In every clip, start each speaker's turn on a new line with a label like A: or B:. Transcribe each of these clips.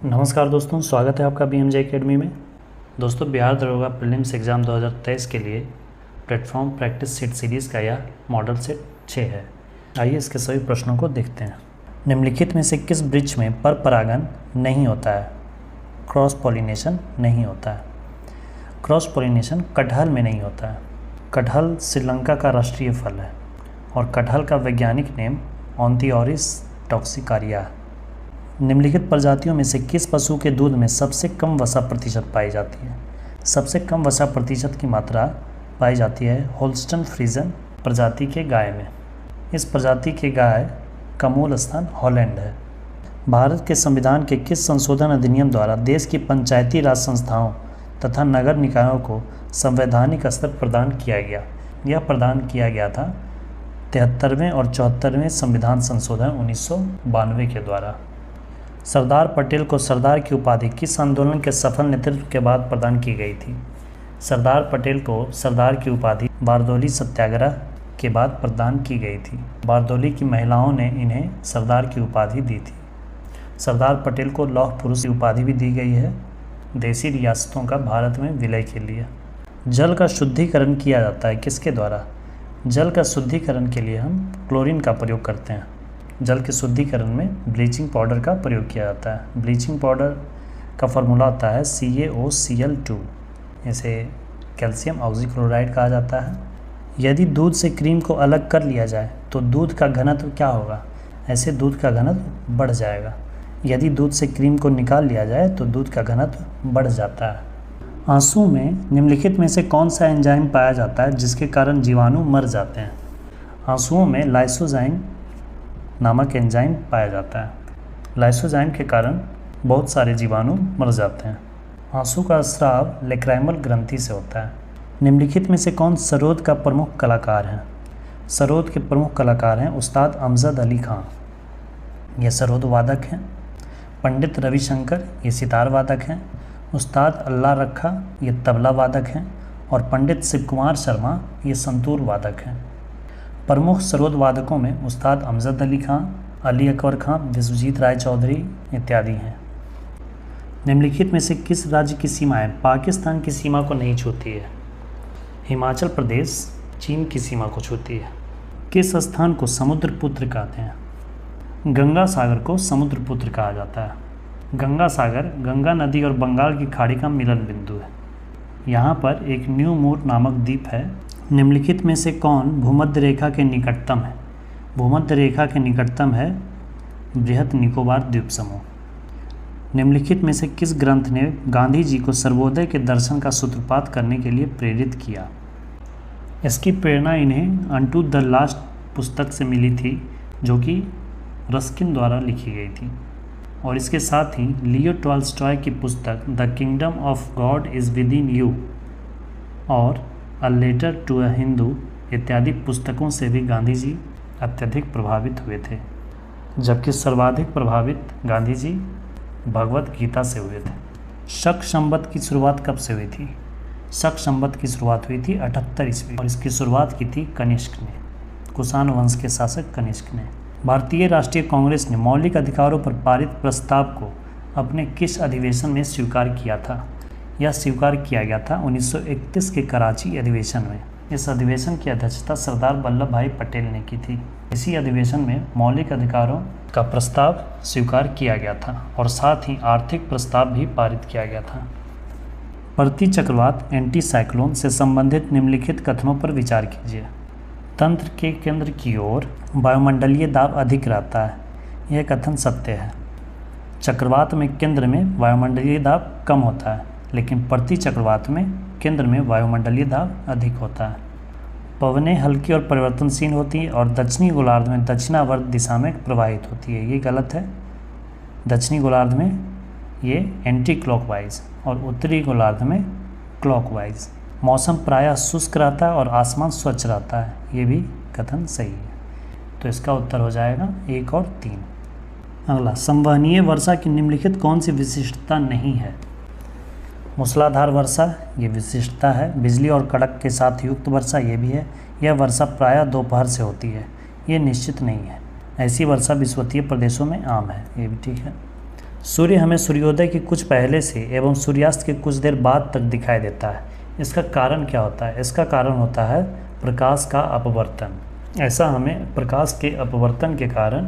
A: नमस्कार दोस्तों, स्वागत है आपका BMJ एकेडमी में। दोस्तों, बिहार दरोगा प्रीलिम्स एग्ज़ाम 2023 के लिए प्लेटफॉर्म प्रैक्टिस सेट सीरीज़ का यह मॉडल सेट 6 है। आइए इसके सभी प्रश्नों को देखते हैं। निम्नलिखित में से किस वृक्ष में पर परागण नहीं होता है? क्रॉस पॉलिनेशन नहीं होता है। क्रॉस पॉलिनेशन कटहल में नहीं होता है। कटहल श्रीलंका का राष्ट्रीय फल है और कटहल का वैज्ञानिक नेम ऑन्थियोरिस टॉक्सिकारिया है। निम्नलिखित प्रजातियों में से किस पशु के दूध में सबसे कम वसा प्रतिशत पाई जाती है? सबसे कम वसा प्रतिशत की मात्रा पाई जाती है होल्स्टन फ्रीजन प्रजाति के गाय में। इस प्रजाति के गाय का मूल स्थान हॉलैंड है। भारत के संविधान के किस संशोधन अधिनियम द्वारा देश की पंचायती राज संस्थाओं तथा नगर निकायों को संवैधानिक स्तर प्रदान किया गया? यह प्रदान किया गया था 73वें और 74वें संविधान संशोधन 1992 के द्वारा। सरदार पटेल को सरदार की उपाधि किस आंदोलन के सफल नेतृत्व के बाद प्रदान की गई थी? सरदार पटेल को सरदार की उपाधि बारदौली सत्याग्रह के बाद प्रदान की गई थी। बारदौली की महिलाओं ने इन्हें सरदार की उपाधि दी थी। सरदार पटेल को लौह पुरुष की उपाधि भी दी गई है देशी रियासतों का भारत में विलय के लिए। जल का शुद्धिकरण किया जाता है किसके द्वारा? जल का शुद्धिकरण के लिए हम क्लोरीन का प्रयोग करते हैं। जल के शुद्धिकरण में ब्लीचिंग पाउडर का प्रयोग किया जाता है। ब्लीचिंग पाउडर का फार्मूला होता है CaOCl2। इसे कैल्शियम ऑक्सीक्लोराइड कहा जाता है। यदि दूध से क्रीम को अलग कर लिया जाए तो दूध का घनत्व क्या होगा? ऐसे दूध का घनत्व बढ़ जाएगा। यदि दूध से क्रीम को निकाल लिया जाए तो दूध का घनत्व बढ़ जाता है। आंसू में निम्नलिखित में से कौन सा एंजाइम पाया जाता है जिसके कारण जीवाणु मर जाते हैं? आंसुओं में लाइसोजाइम नामक एंजाइम पाया जाता है। लाइसोजाइम के कारण बहुत सारे जीवाणु मर जाते हैं। आंसू का स्राव लेक्राइमल ग्रंथि से होता है। निम्नलिखित में से कौन सरोद का प्रमुख कलाकार है? सरोद के प्रमुख कलाकार हैं उस्ताद अमजद अली खां, ये सरोद वादक हैं। पंडित रविशंकर, ये सितार वादक हैं। उस्ताद अल्लाह रखा, ये तबला वादक हैं। और पंडित शिव कुमार शर्मा, ये संतूर वादक हैं। प्रमुख सरोद वादकों में उस्ताद अमजद अली खां, अली अकबर खां, विश्वजीत राय चौधरी इत्यादि हैं। निम्नलिखित में से किस राज्य की सीमाएं पाकिस्तान की सीमा को नहीं छूती है? हिमाचल प्रदेश चीन की सीमा को छूती है। किस स्थान को समुद्रपुत्र कहते हैं? गंगा सागर को समुद्रपुत्र कहा जाता है। गंगा सागर गंगा नदी और बंगाल की खाड़ी का मिलन बिंदु है। यहाँ पर एक न्यू मूर नामक द्वीप है। निम्नलिखित में से कौन भूमध्य रेखा के निकटतम है? भूमध्य रेखा के निकटतम है बृहत निकोबार द्वीप समूह। निम्नलिखित में से किस ग्रंथ ने गांधी जी को सर्वोदय के दर्शन का सूत्रपात करने के लिए प्रेरित किया? इसकी प्रेरणा इन्हें अनटू द लास्ट पुस्तक से मिली थी जो कि रस्किन द्वारा लिखी गई थी। और इसके साथ ही लियो टॉल्स्टॉय की पुस्तक the kingdom of God is within you और a letter to a Hindu इत्यादि पुस्तकों से भी गांधी जी अत्यधिक प्रभावित हुए थे, जबकि सर्वाधिक प्रभावित गांधी जी भगवत गीता से हुए थे। शक संवत की शुरुआत कब से हुई थी? शक संवत की शुरुआत हुई थी 78 ईस्वी और इसकी शुरुआत की थी कनिष्क ने, कुषाण वंश के शासक कनिष्क ने। भारतीय राष्ट्रीय कांग्रेस ने मौलिक अधिकारों पर पारित प्रस्ताव को अपने किस अधिवेशन में स्वीकार किया था? यह स्वीकार किया गया था 1931 के कराची अधिवेशन में। इस अधिवेशन की अध्यक्षता सरदार वल्लभ भाई पटेल ने की थी। इसी अधिवेशन में मौलिक अधिकारों का प्रस्ताव स्वीकार किया गया था और साथ ही आर्थिक प्रस्ताव भी पारित किया गया था। प्रति चक्रवात एंटी साइक्लोन से संबंधित निम्नलिखित कथनों पर विचार कीजिए। तंत्र के केंद्र की ओर वायुमंडलीय दाब अधिक रहता है, यह कथन सत्य है। चक्रवात में केंद्र में वायुमंडलीय दाब कम होता है, लेकिन प्रति चक्रवात में केंद्र में वायुमंडलीय दाब अधिक होता है। पवनें हल्की और परिवर्तनशील होती है और दक्षिणी गोलार्ध में दक्षिणावर्त दिशा में प्रवाहित होती है, ये गलत है। दक्षिणी गोलार्ध में ये एंटी क्लॉकवाइज और उत्तरी गोलार्ध में क्लॉकवाइज। मौसम प्रायः शुष्क रहता है और आसमान स्वच्छ रहता है, ये भी कथन सही है। तो इसका उत्तर हो जाएगा 1 और 3। अगला, संवहनीय वर्षा की निम्नलिखित कौन सी विशिष्टता नहीं है? मूसलाधार वर्षा, ये विशिष्टता है। बिजली और कड़क के साथ युक्त वर्षा, ये भी है। यह वर्षा प्रायः दोपहर से होती है, ये निश्चित नहीं है। ऐसी वर्षा विषुवतीय प्रदेशों में आम है, ये भी ठीक है। सूर्य हमें सूर्योदय की कुछ पहले से एवं सूर्यास्त के कुछ देर बाद तक दिखाई देता है। इसका कारण क्या होता है? इसका कारण होता है प्रकाश का अपवर्तन। ऐसा हमें प्रकाश के अपवर्तन के कारण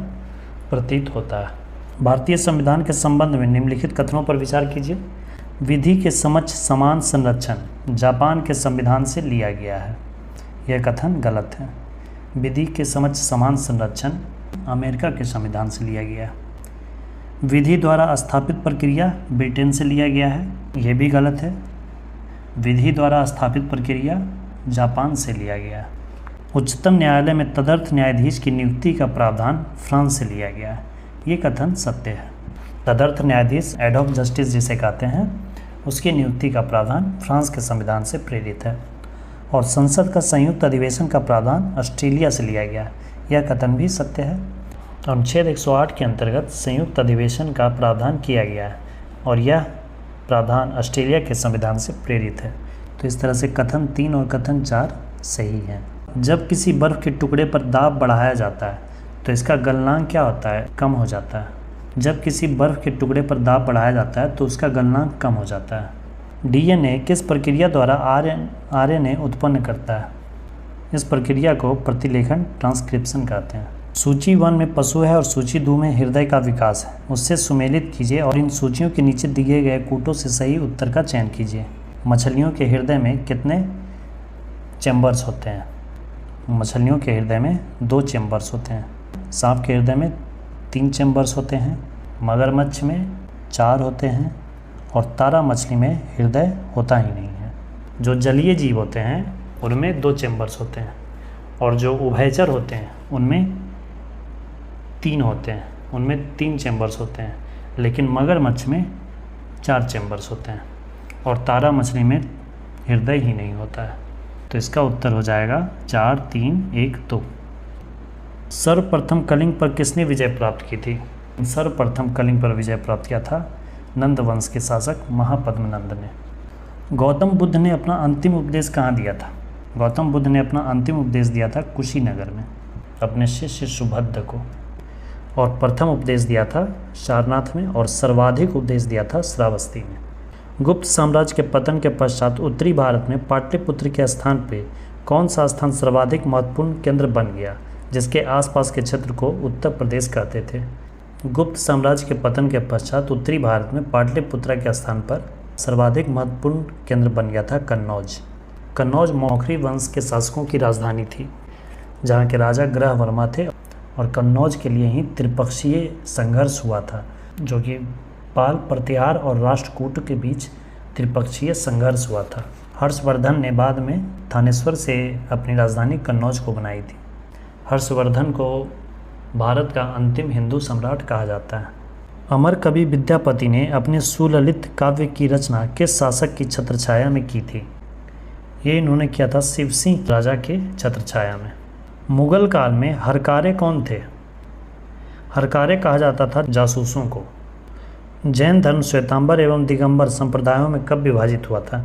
A: प्रतीत होता है। भारतीय संविधान के संबंध में निम्नलिखित कथनों पर विचार कीजिए। विधि के समक्ष समान संरक्षण जापान के संविधान से लिया गया है। यह कथन गलत है। विधि के समक्ष समान संरक्षण अमेरिका के संविधान से लिया गया है। विधि द्वारा स्थापित प्रक्रिया ब्रिटेन से लिया गया है। यह भी गलत है। विधि द्वारा स्थापित प्रक्रिया जापान से लिया गया है। उच्चतम न्यायालय में तदर्थ न्यायाधीश की नियुक्ति का प्रावधान फ्रांस से लिया गया है। ये कथन सत्य है। तदर्थ न्यायाधीश एड हॉक जस्टिस जिसे कहते हैं, उसकी नियुक्ति का प्रावधान फ्रांस के संविधान से प्रेरित है। और संसद का संयुक्त अधिवेशन का प्रावधान ऑस्ट्रेलिया से लिया गया है। यह कथन भी सत्य है। अनुच्छेद 108 के अंतर्गत संयुक्त अधिवेशन का प्रावधान किया गया है और यह प्रावधान ऑस्ट्रेलिया के संविधान से प्रेरित है। तो इस तरह से कथन 3 और कथन 4 सही हैं। जब किसी बर्फ़ के टुकड़े पर दाब बढ़ाया जाता है तो इसका गलनांक क्या होता है? कम हो जाता है। जब किसी बर्फ़ के टुकड़े पर दाब बढ़ाया जाता है तो उसका गलनांक कम हो जाता है। डीएनए किस प्रक्रिया द्वारा आरएनए उत्पन्न करता है? इस प्रक्रिया को प्रतिलेखन ट्रांसक्रिप्शन कहते हैं। सूची 1 में पशु है और सूची 2 में हृदय का विकास है। उससे सुमेलित कीजिए और इन सूचियों के नीचे दिए गए कूटों से सही उत्तर का चयन कीजिए। मछलियों के हृदय में कितने चैम्बर्स होते हैं? मछलियों के हृदय में 2 चैम्बर्स होते हैं। सांप के हृदय में 3 चैम्बर्स होते हैं। मगरमच्छ में 4 होते हैं और तारा मछली में हृदय होता ही नहीं है। जो जलीय जीव होते हैं उनमें 2 चैम्बर्स होते हैं और जो उभयचर होते हैं उनमें 3 होते हैं। उनमें 3 चैम्बर्स होते हैं, लेकिन मगरमच्छ में 4 चैम्बर्स होते हैं और तारा मछली में हृदय ही नहीं होता है। तो इसका उत्तर हो जाएगा 4, 3, 1, 2। सर्वप्रथम कलिंग पर किसने विजय प्राप्त की थी? सर्वप्रथम कलिंग पर विजय प्राप्त किया था नंद वंश के शासक महापद्मनंद ने। गौतम बुद्ध ने अपना अंतिम उपदेश कहाँ दिया था? गौतम बुद्ध ने अपना अंतिम उपदेश दिया था कुशीनगर में अपने शिष्य सुभद्र को। और प्रथम उपदेश दिया था सारनाथ में और सर्वाधिक उपदेश दिया था श्रावस्ती में। गुप्त साम्राज्य के पतन के पश्चात उत्तरी भारत में पाटलिपुत्र के स्थान पर कौन सा स्थान सर्वाधिक महत्वपूर्ण केंद्र बन गया, जिसके आसपास के क्षेत्र को उत्तर प्रदेश कहते थे? गुप्त साम्राज्य के पतन के पश्चात उत्तरी भारत में पाटलिपुत्र के स्थान पर सर्वाधिक महत्वपूर्ण केंद्र बन गया था कन्नौज। कन्नौज मौखरी वंश के शासकों की राजधानी थी, जहाँ के राजा ग्रहवर्मा थे और कन्नौज के लिए ही त्रिपक्षीय संघर्ष हुआ था, जो कि पाल प्रतिहार और राष्ट्रकूट के बीच त्रिपक्षीय संघर्ष हुआ था। हर्षवर्धन ने बाद में थानेश्वर से अपनी राजधानी कन्नौज को बनाई थी। हर्षवर्धन को भारत का अंतिम हिंदू सम्राट कहा जाता है। अमर कवि विद्यापति ने अपने सुललित काव्य की रचना किस शासक की छत्रछाया में की थी? ये इन्होंने किया था शिवसिंह राजा के छत्रछाया में। मुगल काल में हरकारे कौन थे? हरकारे कहा जाता था जासूसों को। जैन धर्म श्वेतांबर एवं दिगंबर संप्रदायों में कब विभाजित हुआ था?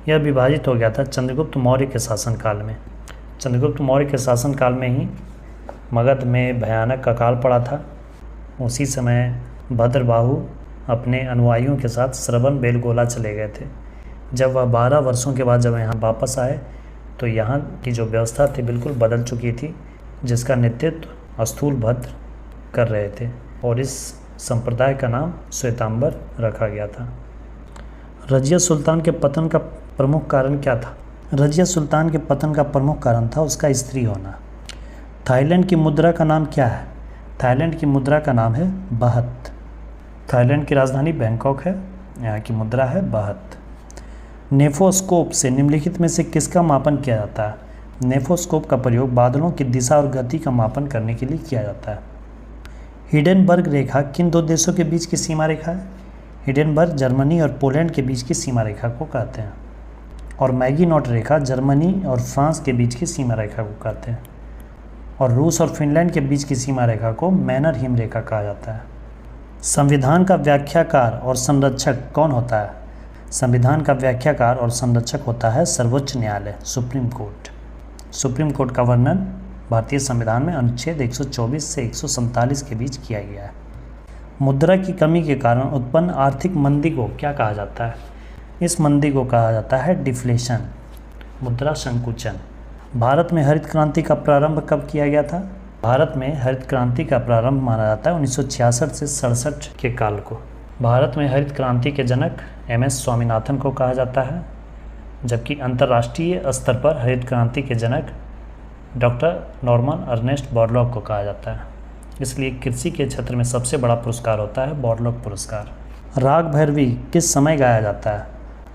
A: यह विभाजित हो गया था चंद्रगुप्त मौर्य के शासनकाल में। चंद्रगुप्त मौर्य के शासनकाल में ही मगध में भयानक अकाल पड़ा था। उसी समय भद्रबाहु अपने अनुयायियों के साथ श्रवण बेलगोला चले गए थे। जब वह 12 वर्षों के बाद जब यहाँ वापस आए तो यहाँ की जो व्यवस्था थी बिल्कुल बदल चुकी थी, जिसका नेतृत्व स्थूलभद्र कर रहे थे और इस संप्रदाय का नाम श्वेतांबर रखा गया था। रजिया सुल्तान के पतन का प्रमुख कारण क्या था? रजिया सुल्तान के पतन का प्रमुख कारण था उसका स्त्री होना। थाईलैंड की मुद्रा का नाम क्या है? थाईलैंड की मुद्रा का नाम है बहत। थाईलैंड की राजधानी बैंकॉक है, यहाँ की मुद्रा है बहत। नेफोस्कोप से निम्नलिखित में से किसका मापन किया जाता है? नेफोस्कोप का प्रयोग बादलों की दिशा और गति का मापन करने के लिए किया जाता है। हिडेनबर्ग रेखा किन 2 देशों के बीच की सीमा रेखा है? हिडेनबर्ग जर्मनी और पोलैंड के बीच की सीमा रेखा को कहते हैं और मैगीनॉट रेखा जर्मनी और फ्रांस के बीच की सीमा रेखा को कहते हैं और रूस और फिनलैंड के बीच की सीमा रेखा को मैनर हिम रेखा कहा जाता है। संविधान का व्याख्याकार और संरक्षक कौन होता है? संविधान का व्याख्याकार और संरक्षक होता है सर्वोच्च न्यायालय, सुप्रीम कोर्ट। सुप्रीम कोर्ट का वर्णन भारतीय संविधान में अनुच्छेद 124 से 147 के बीच किया गया है। मुद्रा की कमी के कारण उत्पन्न आर्थिक मंदी को क्या कहा जाता है? इस मंदी को कहा जाता है डिफ्लेशन, मुद्रा संकुचन। भारत में हरित क्रांति का प्रारंभ कब किया गया था? भारत में हरित क्रांति का प्रारंभ माना जाता है 1966 से 67 के काल को। भारत में हरित क्रांति के जनक MS स्वामीनाथन को कहा जाता है, जबकि अंतर्राष्ट्रीय स्तर पर हरित क्रांति के जनक डॉक्टर नॉर्मन अर्नेस्ट बोरलॉग को कहा जाता है। इसलिए कृषि के क्षेत्र में सबसे बड़ा पुरस्कार होता है बोरलॉग पुरस्कार। राग भैरवी किस समय गाया जाता है?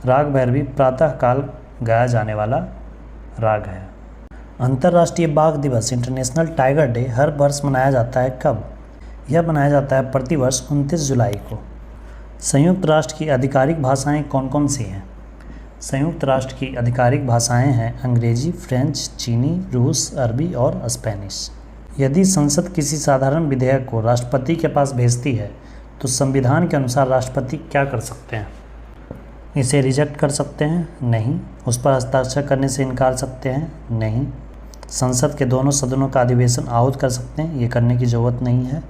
A: राग भैरवी प्रातःकाल गाया जाने वाला राग है। अंतर्राष्ट्रीय बाघ दिवस इंटरनेशनल टाइगर डे हर वर्ष मनाया जाता है कब? यह मनाया जाता है प्रतिवर्ष 29 जुलाई को। संयुक्त राष्ट्र की आधिकारिक भाषाएं कौन कौन सी हैं? संयुक्त राष्ट्र की आधिकारिक भाषाएं हैं अंग्रेजी, फ्रेंच, चीनी, रूस, अरबी और स्पेनिश। यदि संसद किसी साधारण विधेयक को राष्ट्रपति के पास भेजती है तो संविधान के अनुसार राष्ट्रपति क्या कर सकते हैं? इसे रिजेक्ट कर सकते हैं? नहीं। उस पर हस्ताक्षर करने से इनकार सकते हैं? नहीं। संसद के दोनों सदनों का अधिवेशन आहूत कर सकते हैं? ये करने की ज़रूरत नहीं है।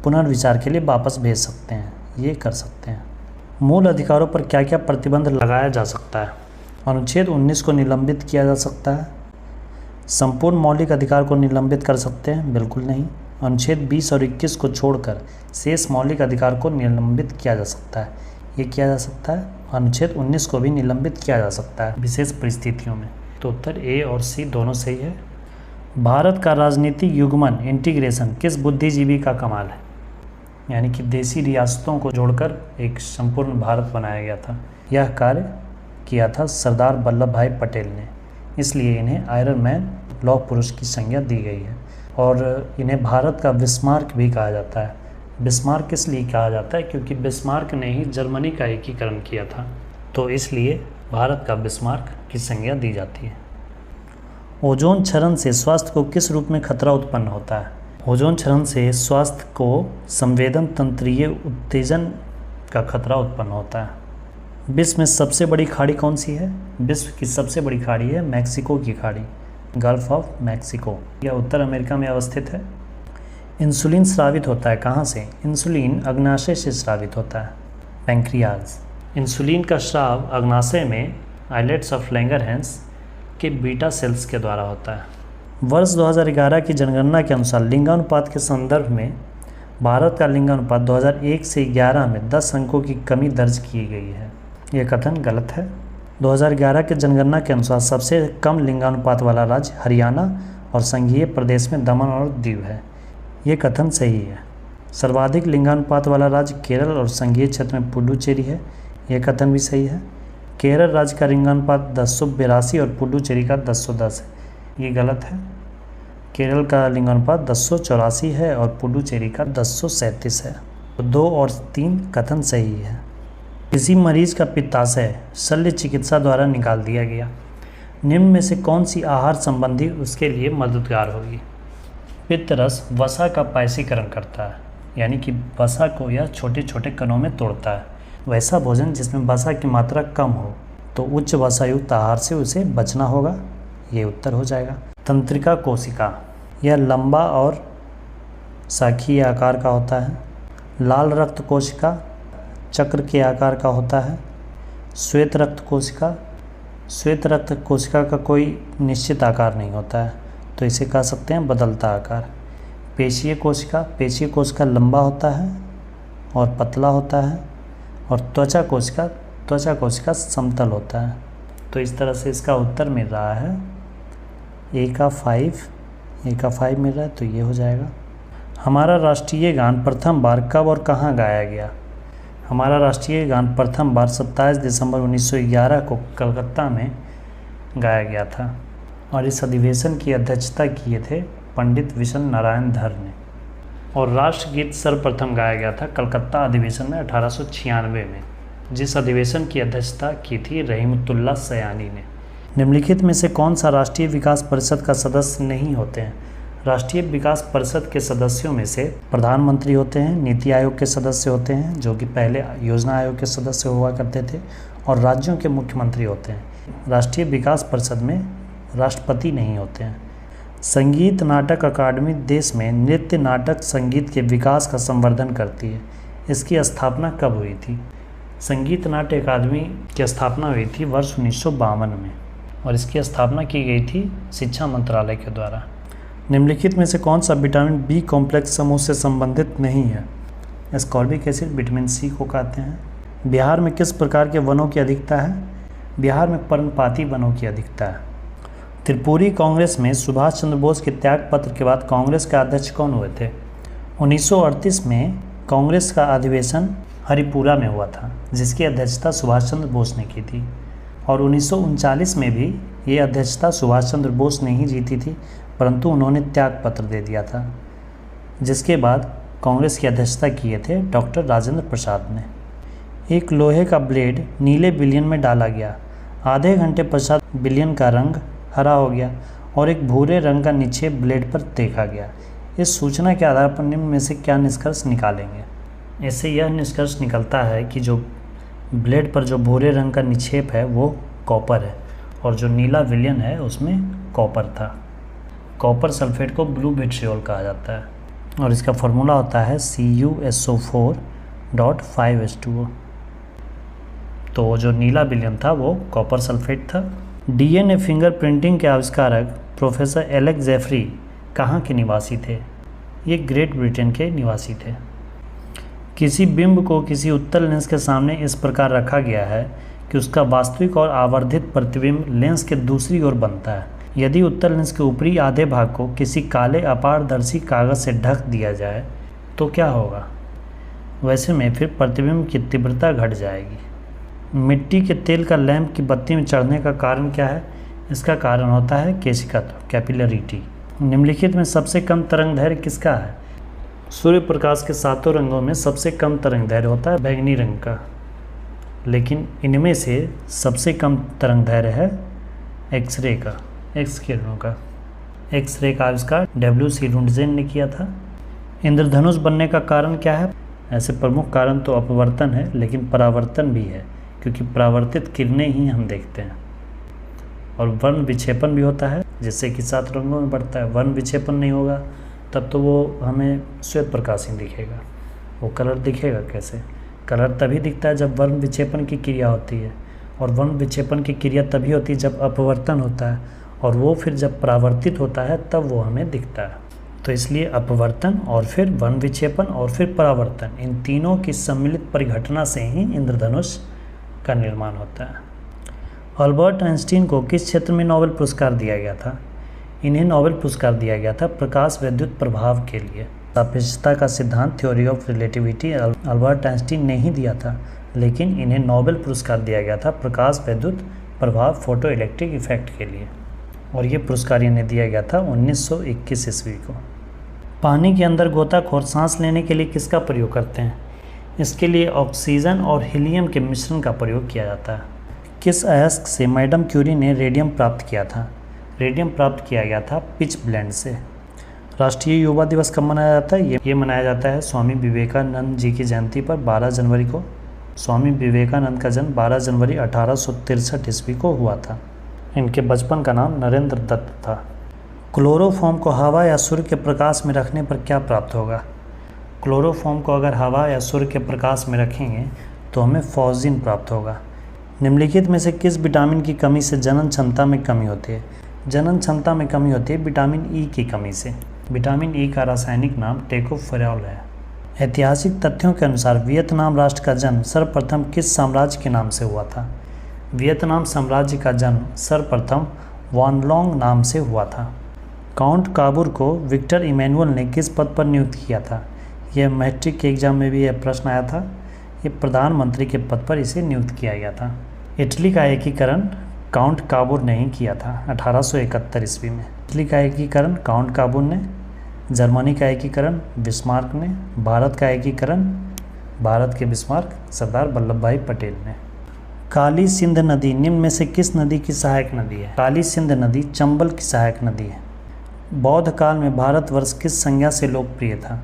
A: पुनर्विचार के लिए वापस भेज सकते हैं? ये कर सकते हैं। मूल अधिकारों पर क्या क्या प्रतिबंध लगाया जा सकता है? अनुच्छेद 19 को निलंबित किया जा सकता है। संपूर्ण मौलिक अधिकार को निलंबित कर सकते हैं? बिल्कुल नहीं। अनुच्छेद 20 और 21 को छोड़कर शेष मौलिक अधिकार को निलंबित किया जा सकता है। ये किया जा सकता है। अनुच्छेद 19 को भी निलंबित किया जा सकता है विशेष परिस्थितियों में। तो उत्तर ए और सी दोनों सही है। भारत का राजनीतिक युग्मन इंटीग्रेशन किस बुद्धिजीवी का कमाल है? यानी कि देशी रियासतों को जोड़कर एक संपूर्ण भारत बनाया गया था। यह कार्य किया था सरदार वल्लभ भाई पटेल ने, इसलिए इन्हें आयरन मैन लौह पुरुष की संज्ञा दी गई है। और इन्हें भारत का बिस्मार्क भी कहा जाता है। बिस्मार्क इसलिए कहा जाता है क्योंकि बिस्मार्क ने ही जर्मनी का एकीकरण किया था, तो इसलिए भारत का बिस्मार्क की संज्ञा दी जाती है। ओजोन क्षरण से स्वास्थ्य को किस रूप में खतरा उत्पन्न होता है? ओजोन क्षरण से स्वास्थ्य को संवेदन तंत्रीय उत्तेजन का खतरा उत्पन्न होता है। विश्व में सबसे बड़ी खाड़ी कौन सी है? विश्व की सबसे बड़ी खाड़ी है मैक्सिको की खाड़ी, गल्फ ऑफ मैक्सिको। यह उत्तर अमेरिका में अवस्थित है। इंसुलिन स्रावित होता है कहाँ से? इंसुलिन अग्नाशय से स्रावित होता है, पैंक्रियाज। इंसुलिन का स्राव अग्नाशय में आइलेट्स ऑफ लैंगरहैंस के बीटा सेल्स के द्वारा होता है। वर्ष 2011 की जनगणना के अनुसार लिंगानुपात के संदर्भ में भारत का लिंगानुपात 2001 से 11 में 10 अंकों की कमी दर्ज की गई है। यह कथन गलत है। 2011 के जनगणना के अनुसार सबसे कम लिंगानुपात वाला राज्य हरियाणा और संघीय प्रदेश में दमन और दीव है। ये कथन सही है। सर्वाधिक लिंगानुपात वाला राज्य केरल और संघीय क्षेत्र में पुडुचेरी है। यह कथन भी सही है। केरल राज्य का लिंगानुपात 1082 और पुडुचेरी का 1010 है। ये गलत है। केरल का लिंगानुपात 1084 है और पुडुचेरी का 1037 है। तो 2 और 3 कथन सही है। किसी मरीज का पित्ताशय शल्य चिकित्सा द्वारा निकाल दिया गया। निम्न में से कौन सी आहार संबंधी उसके लिए मददगार होगी? पित्त रस वसा का पायसीकरण करता है, यानी कि वसा को यह छोटे छोटे कणों में तोड़ता है। वैसा भोजन जिसमें वसा की मात्रा कम हो तो उच्च वसायुक्त आहार से उसे बचना होगा। ये उत्तर हो जाएगा। तंत्रिका कोशिका यह लंबा और शाखीय आकार का होता है। लाल रक्त कोशिका चक्र के आकार का होता है। श्वेत रक्त कोशिका का कोई निश्चित आकार नहीं होता है, तो इसे कह सकते हैं बदलता आकार। पेशीय कोशिका लंबा होता है और पतला होता है। और त्वचा कोशिका समतल होता है। तो इस तरह से इसका उत्तर मिल रहा है ए का 5 मिल रहा है, तो ये हो जाएगा। हमारा राष्ट्रीय गान प्रथम बार कब और कहाँ गाया गया? हमारा राष्ट्रीय गान प्रथम बार 27 दिसंबर 1911 को कलकत्ता में गाया गया था और इस अधिवेशन की अध्यक्षता किए थे पंडित विशन नारायण धर ने। और राष्ट्रगीत सर्वप्रथम गाया गया था कलकत्ता अधिवेशन में 1896 में, जिस अधिवेशन की अध्यक्षता की थी रहीमतुल्लाह सयानी ने। निम्नलिखित में से कौन सा राष्ट्रीय विकास परिषद का सदस्य नहीं होते हैं? राष्ट्रीय विकास परिषद के सदस्यों में से प्रधानमंत्री होते हैं, नीति आयोग के सदस्य होते हैं जो कि पहले योजना आयोग के सदस्य हुआ करते थे, और राज्यों के मुख्यमंत्री होते हैं। राष्ट्रीय विकास परिषद में राष्ट्रपति नहीं होते हैं। संगीत नाटक अकादमी देश में नृत्य नाटक संगीत के विकास का संवर्धन करती है। इसकी स्थापना कब हुई थी? संगीत नाट्य अकादमी की स्थापना हुई थी वर्ष 1952 में और इसकी स्थापना की गई थी शिक्षा मंत्रालय के द्वारा। निम्नलिखित में से कौन सा विटामिन बी कॉम्प्लेक्स समूह से संबंधित नहीं है? एस्कॉर्बिक एसिड विटामिन सी को कहते हैं। बिहार में किस प्रकार के वनों की अधिकता है? बिहार में पर्णपाती वनों की अधिकता है। त्रिपुरी कांग्रेस में सुभाष चंद्र बोस के त्याग पत्र के बाद कांग्रेस के अध्यक्ष कौन हुए थे? 1938 में कांग्रेस का अधिवेशन हरिपुरा में हुआ था, जिसकी अध्यक्षता सुभाष चंद्र बोस ने की थी। और 1939 में भी ये अध्यक्षता सुभाष चंद्र बोस ने ही जीती थी, परंतु उन्होंने त्याग पत्र दे दिया था, जिसके बाद कांग्रेस की अध्यक्षता किए थे डॉक्टर राजेंद्र प्रसाद ने। एक लोहे का ब्लेड नीले विलयन में डाला गया। आधे घंटे पश्चात विलयन का रंग हरा हो गया और एक भूरे रंग का निक्षेप ब्लेड पर देखा गया। इस सूचना के आधार पर निम्न में से क्या निष्कर्ष निकालेंगे? इससे यह निष्कर्ष निकलता है कि जो ब्लेड पर जो भूरे रंग का निक्षेप है वो कॉपर है और जो नीला विलयन है उसमें कॉपर था। कॉपर सल्फेट को ब्लू विट्रियोल कहा जाता है और इसका फॉर्मूला होता है CuSO4.5H2O। तो जो नीला विलयन था वो कॉपर सल्फेट था। DNA फिंगरप्रिंटिंग के आविष्कारक प्रोफेसर एलेक्स जेफरी कहाँ के निवासी थे? ये ग्रेट ब्रिटेन के निवासी थे। किसी बिंब को किसी उत्तल लेंस के सामने इस प्रकार रखा गया है कि उसका वास्तविक और आवर्धित प्रतिबिंब लेंस के दूसरी ओर बनता है। यदि उत्तल लेंस के ऊपरी आधे भाग को किसी काले अपारदर्शी कागज से ढक दिया जाए तो क्या होगा? वैसे में फिर प्रतिबिंब की तीव्रता घट जाएगी। मिट्टी के तेल का लैंप की बत्ती में चढ़ने का कारण क्या है? इसका कारण होता है केशिकत्व, कैपिलरिटी। निम्नलिखित में सबसे कम तरंग दैर्घ्य किसका है? सूर्य प्रकाश के सातों रंगों में सबसे कम तरंग दैर्घ्य होता है बैंगनी रंग का, लेकिन इनमें से सबसे कम तरंग दैर्घ्य है एक्सरे का, एक्स किरणों का। एक्सरे का आविष्कार W.C. रुंटजेन ने किया था। इंद्रधनुष बनने का कारण क्या है? ऐसे प्रमुख कारण तो अपवर्तन है, लेकिन परावर्तन भी है, क्योंकि परावर्तित किरणें ही हम देखते हैं। और वर्ण विक्षेपण भी होता है, जिससे कि 7 रंगों में बढ़ता है। वर्ण विक्षेपण नहीं होगा तब तो वो हमें श्वेत प्रकाश ही दिखेगा, वो कलर दिखेगा कैसे? कलर तभी दिखता है जब वर्ण विक्षेपण की क्रिया होती है, और वर्ण विक्षेपण की क्रिया तभी होती है जब अपवर्तन होता है, और वो फिर जब परावर्तित होता है तब वो हमें दिखता है। तो इसलिए अपवर्तन और फिर वर्ण विक्षेपण और फिर परावर्तन, इन तीनों की सम्मिलित परिघटना से ही इंद्रधनुष का निर्माण होता है। अल्बर्ट आइंस्टीन को किस क्षेत्र में नोबेल पुरस्कार दिया गया था? इन्हें नोबेल पुरस्कार दिया गया था प्रकाश वैद्युत प्रभाव के लिए। सापेक्षता का सिद्धांत, theory of relativity, Albert Einstein ने ही दिया था, लेकिन इन्हें नोबेल पुरस्कार दिया गया था प्रकाश वैद्युत प्रभाव, फोटो इलेक्ट्रिक इफेक्ट के लिए, और ये पुरस्कार इन्हें दिया गया था 1921 ईस्वी को। पानी के अंदर गोताखोर सांस लेने के लिए किसका प्रयोग करते हैं? इसके लिए ऑक्सीजन और हीलियम के मिश्रण का प्रयोग किया जाता है। किस अयस्क से मैडम क्यूरी ने रेडियम प्राप्त किया था? रेडियम प्राप्त किया गया था पिच ब्लेंड से। राष्ट्रीय युवा दिवस कब मनाया जाता है? ये मनाया जाता है स्वामी विवेकानंद जी की जयंती पर 12 जनवरी को। स्वामी विवेकानंद का जन्म 12 जनवरी 1863 ईस्वी को हुआ था। इनके बचपन का नाम नरेंद्र दत्त था। क्लोरोफॉर्म को हवा या सूर्य के प्रकाश में रखने पर क्या प्राप्त होगा? क्लोरोफॉर्म को अगर हवा या सूर्य के प्रकाश में रखेंगे तो हमें फॉस्जिन प्राप्त होगा। निम्नलिखित में से किस विटामिन की कमी से जनन क्षमता में कमी होती है? जनन क्षमता में कमी होती है विटामिन ई की कमी से। विटामिन ई का रासायनिक नाम टेकोफेरॉल है। ऐतिहासिक तथ्यों के अनुसार वियतनाम राष्ट्र का जन्म सर्वप्रथम किस साम्राज्य के नाम से हुआ था? वियतनाम साम्राज्य का जन्म सर्वप्रथम वानलोंग नाम से हुआ था। काउंट काबूर को विक्टर इमैनुअल ने किस पद पर नियुक्त किया था? यह मैट्रिक के एग्जाम में भी यह प्रश्न आया था। ये प्रधानमंत्री के पद पर इसे नियुक्त किया गया था। इटली का एकीकरण काउंट काबूर ने ही किया था 1871 ईस्वी में। इटली का एकीकरण काउंट काबूर ने, जर्मनी का एकीकरण बिस्मार्क ने, भारत का एकीकरण भारत के बिस्मार्क सरदार वल्लभ भाई पटेल ने। काली सिंध नदी निम्न में से किस नदी की सहायक नदी है? काली सिंध नदी चंबल की सहायक नदी है। बौद्ध काल में भारतवर्ष किस संज्ञा से लोकप्रिय था?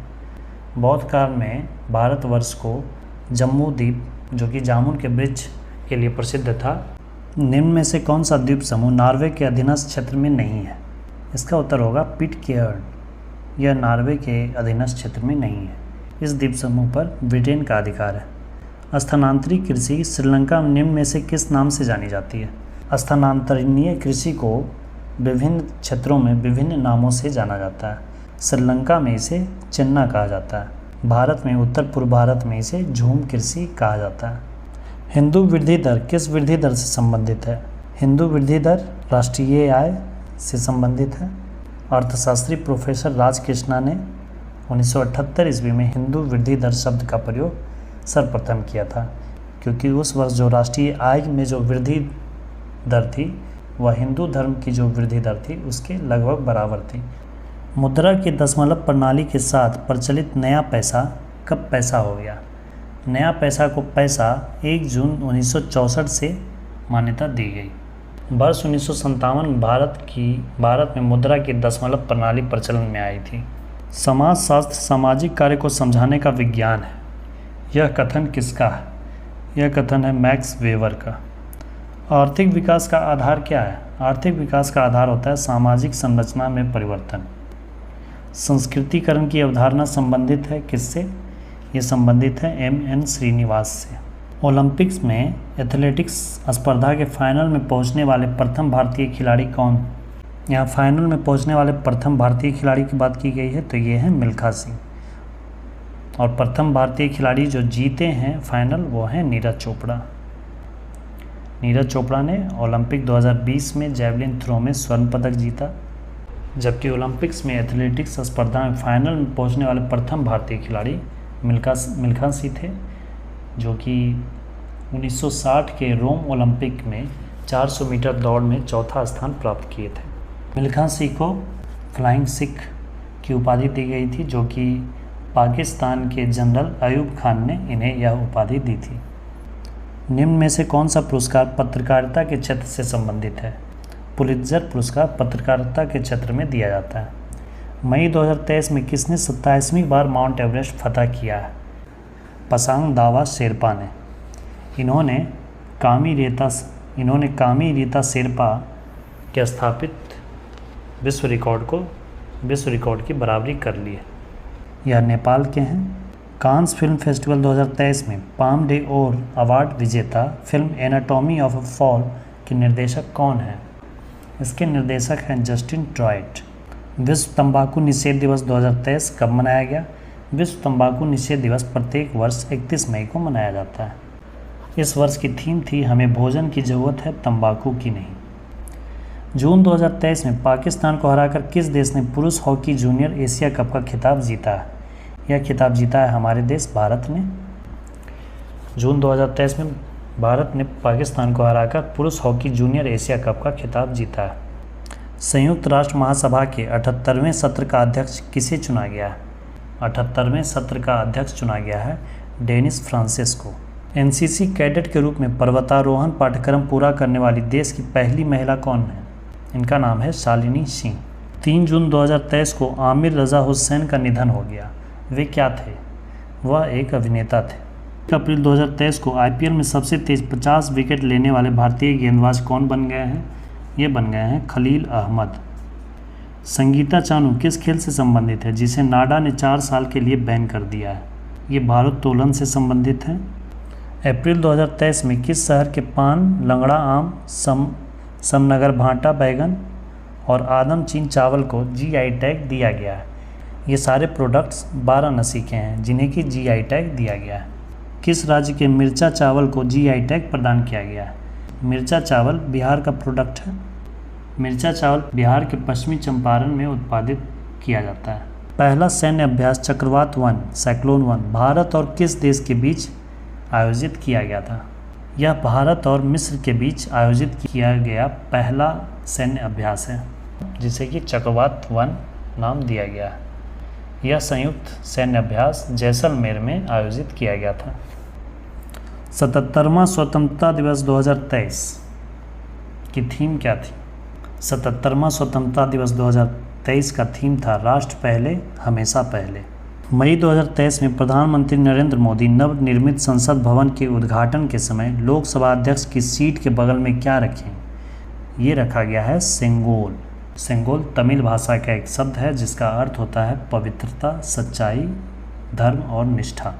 A: बौद्ध काल में भारतवर्ष को जम्मू द्वीप, जो कि जामुन के वृक्ष के लिए प्रसिद्ध था। निम्न में से कौन सा द्वीप समूह नॉर्वे के अधीनस्थ क्षेत्र में नहीं है? इसका उत्तर होगा पिटकेर्न। यह नॉर्वे के अधीनस्थ क्षेत्र में नहीं है। इस द्वीप समूह पर ब्रिटेन का अधिकार है। स्थानांतरित कृषि श्रीलंका में निम्न में से किस नाम से जानी जाती है? स्थानांतरणीय कृषि को विभिन्न क्षेत्रों में विभिन्न नामों से जाना जाता है। श्रीलंका में इसे चिन्ना कहा जाता है। भारत में उत्तर पूर्व भारत में इसे झूम कृषि कहा जाता है। हिंदू वृद्धि दर किस वृद्धि दर से संबंधित है? हिंदू वृद्धि दर राष्ट्रीय आय से संबंधित है। अर्थशास्त्री प्रोफेसर राजकृष्णा ने 1978 ईस्वी में हिंदू वृद्धि दर शब्द का प्रयोग सर्वप्रथम किया था, क्योंकि उस वर्ष जो राष्ट्रीय आय में जो वृद्धि दर थी वह हिंदू धर्म की जो वृद्धि दर थी उसके लगभग बराबर थी। मुद्रा की दशमलव प्रणाली के साथ प्रचलित नया पैसा कब पैसा हो गया? नया पैसा को पैसा 1 जून 1964 से मान्यता दी गई। वर्ष 1957 भारत में मुद्रा की दशमलव प्रणाली प्रचलन में आई थी। समाजशास्त्र सामाजिक कार्य को समझाने का विज्ञान है। यह कथन किसका है? यह कथन है मैक्स वेबर का। आर्थिक विकास का आधार क्या है? आर्थिक विकास का आधार होता है सामाजिक संरचना में परिवर्तन। संस्कृतिकरण की अवधारणा संबंधित है किससे? ये संबंधित है M.N. श्रीनिवास से। ओलंपिक्स में एथलेटिक्स स्पर्धा के फाइनल में पहुंचने वाले प्रथम भारतीय खिलाड़ी कौन? यहाँ फाइनल में पहुंचने वाले प्रथम भारतीय खिलाड़ी की बात की गई है, तो ये है मिल्खा सिंह। और प्रथम भारतीय खिलाड़ी जो जीते हैं फाइनल वो हैं नीरज चोपड़ा। नीरज चोपड़ा ने ओलंपिक 2020 में जैवलिन थ्रो में स्वर्ण पदक जीता, जबकि ओलंपिक्स में एथलेटिक्स स्पर्धा में फाइनल में पहुंचने वाले प्रथम भारतीय खिलाड़ी मिल्खा सिंह थे, जो कि 1960 के रोम ओलंपिक में 400 मीटर दौड़ में चौथा स्थान प्राप्त किए थे। मिल्खा सिंह को फ्लाइंग सिख की उपाधि दी गई थी, जो कि पाकिस्तान के जनरल अयूब खान ने इन्हें यह उपाधि दी थी। निम्न में से कौन सा पुरस्कार पत्रकारिता के क्षेत्र से संबंधित है? पुलित्जर पुरस्कार पत्रकारिता के क्षेत्र में दिया जाता है। मई 2023 में किसने 27वीं बार माउंट एवरेस्ट फतह किया है? पसांग दावा शेरपा ने। इन्होंने कामी रीता शेरपा के स्थापित विश्व रिकॉर्ड की बराबरी कर ली है। यह नेपाल के हैं। कांस फिल्म फेस्टिवल 2023 में पाम डे और अवार्ड विजेता film anatomy of a fall के निर्देशक कौन हैं? इसके निर्देशक हैं जस्टिन ट्रॉयट। विश्व तंबाकू निषेध दिवस 2023 कब मनाया गया? विश्व तंबाकू निषेध दिवस प्रत्येक वर्ष 31 मई को मनाया जाता है। इस वर्ष की थीम थी हमें भोजन की ज़रूरत है, तंबाकू की नहीं। जून 2023 में पाकिस्तान को हराकर किस देश ने पुरुष हॉकी जूनियर एशिया कप का खिताब जीता है? यह खिताब जीता है हमारे देश भारत ने। जून 2023 में भारत ने पाकिस्तान को हराकर पुरुष हॉकी जूनियर एशिया कप का खिताब जीता है। संयुक्त राष्ट्र महासभा के 78वें सत्र का अध्यक्ष किसे चुना गया है? 78वें सत्र का अध्यक्ष चुना गया है डेनिस फ्रांसिस को। एनसीसी कैडेट के रूप में पर्वतारोहण पाठ्यक्रम पूरा करने वाली देश की पहली महिला कौन है? इनका नाम है शालिनी सिंह। 3 जून 2023 को आमिर रज़ा हुसैन का निधन हो गया। वे क्या थे? वह एक अभिनेता थे। 1 अप्रैल 2023 को आईपीएल में सबसे तेज 50 विकेट लेने वाले भारतीय गेंदबाज कौन बन गए हैं? ये बन गए हैं खलील अहमद। संगीता चानू किस खेल से संबंधित है जिसे नाडा ने 4 साल के लिए बैन कर दिया है? ये भारोत्तोलन से संबंधित है। अप्रैल 2023 में किस शहर के पान, लंगड़ा आम, समनगर भाटा बैगन और आदमचीन चावल को जीआई टैग दिया गया है? ये सारे प्रोडक्ट्स वाराणसी के हैं जिन्हें कि जीआई टैग दिया गया है। किस राज्य के मिर्चा चावल को जीआई टैग प्रदान किया गया है? मिर्चा चावल बिहार का प्रोडक्ट है। मिर्चा चावल बिहार के पश्चिमी चंपारण में उत्पादित किया जाता है। पहला सैन्य अभ्यास चक्रवात 1 साइक्लोन 1 भारत और किस देश के बीच आयोजित किया गया था? यह भारत और मिस्र के बीच आयोजित किया गया पहला सैन्य अभ्यास है, जिसे कि चक्रवात 1 नाम दिया गया है। यह संयुक्त सैन्य अभ्यास जैसलमेर में आयोजित किया गया था। 77वां स्वतंत्रता दिवस 2023 की थीम क्या थी? 77वां स्वतंत्रता दिवस 2023 का थीम था राष्ट्र पहले हमेशा पहले। मई 2023 में प्रधानमंत्री नरेंद्र मोदी नवनिर्मित संसद भवन के उद्घाटन के समय लोकसभा अध्यक्ष की सीट के बगल में क्या रखें? ये रखा गया है सेंगोल। सेंगोल तमिल भाषा का एक शब्द है जिसका अर्थ होता है पवित्रता, सच्चाई, धर्म और निष्ठा,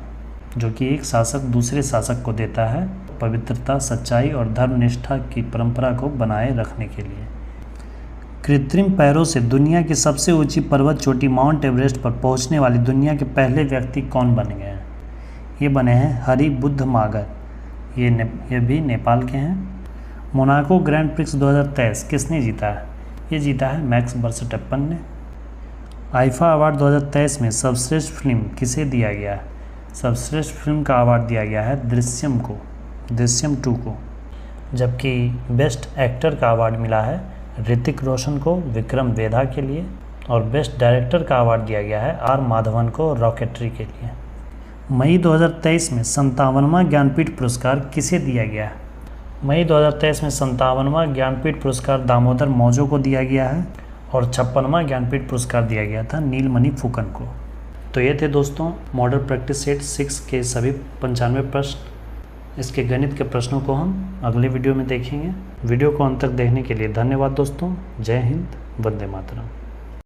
A: जो कि एक शासक दूसरे शासक को देता है पवित्रता, सच्चाई और धर्मनिष्ठा की परंपरा को बनाए रखने के लिए। कृत्रिम पैरों से दुनिया की सबसे ऊंची पर्वत चोटी माउंट एवरेस्ट पर पहुंचने वाली दुनिया के पहले व्यक्ति कौन बन गए हैं? ये बने हैं हरिबुद्ध मागर, ये भी नेपाल के हैं। मोनाको ग्रैंड प्रिक्स 2023 किसने जीता है? ये जीता है मैक्स वर्स्टैपेन ने। आईफा अवार्ड 2023 में सर्वश्रेष्ठ फिल्म किसे दिया गया है? सर्वश्रेष्ठ फिल्म का अवार्ड दिया गया है दृश्यम 2 को, जबकि बेस्ट एक्टर का अवार्ड मिला है ऋतिक रोशन को विक्रम वेधा के लिए, और बेस्ट डायरेक्टर का अवार्ड दिया गया है आर माधवन को रॉकेटरी के लिए। मई 2023 में 57वां ज्ञानपीठ पुरस्कार किसे दिया गया है? मई 2023 में 57वां ज्ञानपीठ पुरस्कार दामोदर मौजो को दिया गया है, और 56वां ज्ञानपीठ पुरस्कार दिया गया था नीलमणि फुकन को। तो ये थे दोस्तों मॉडल प्रैक्टिस सेट 6 के सभी 95 प्रश्न। इसके गणित के प्रश्नों को हम अगले वीडियो में देखेंगे। वीडियो को अंत तक देखने के लिए धन्यवाद दोस्तों। जय हिंद, वंदे मातरम।